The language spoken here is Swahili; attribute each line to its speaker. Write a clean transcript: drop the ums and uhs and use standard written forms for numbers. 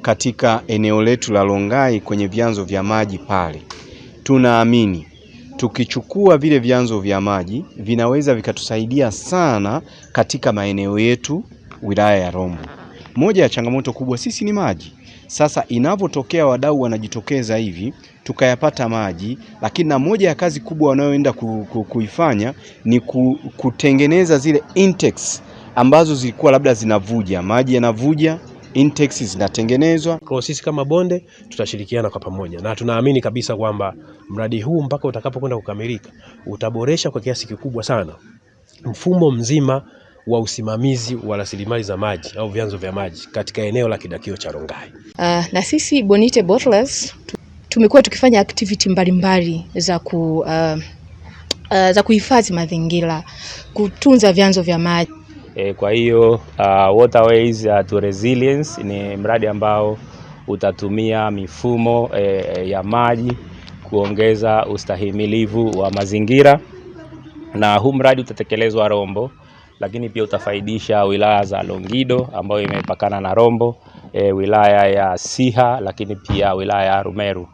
Speaker 1: katika eneo letu la Rongai kwenye vyanzo vya maji pale. Tunaamini tukichukua vile vyanzo vya maji vinaweza vikatusaidia sana katika maeneo yetu wilaya ya Rombo. Moja ya changamoto kubwa sisi ni maji. Sasa inavyotokea wadau wanajitokeza hivi tukayapata maji, lakini na moja ya kazi kubwa wanayoenda kuifanya ni kutengeneza zile intakes ambazo zilikuwa labda zinavuja, maji yanavuja, intakes zinatengenezwa.
Speaker 2: Kwa sisi kama bonde tutashirikiana kwa pamoja na tunaamini kabisa kwamba mradi huu mpaka utakapokwenda kukamilika utaboresha kwa kiasi kikubwa sana mfumo mzima wa usimamizi wa rasilimali za maji au vyanzo vya maji katika eneo la kidakio cha Rongai.
Speaker 3: Na sisi Bonite Bottlers tumekuwa tukifanya activity mbalimbali za kuhifadhi mazingira, kutunza vyanzo vya maji.
Speaker 4: Kwa hiyo Waterways to Resilience ni mradi ambao utatumia mifumo ya maji kuongeza ustahimilivu wa mazingira, na huu mradi utatekelezwa Rombo, lakini pia utafaidisha wilaya za Longido ambayo imepakana na Rombo, wilaya ya Siha, lakini pia wilaya ya Rumeru.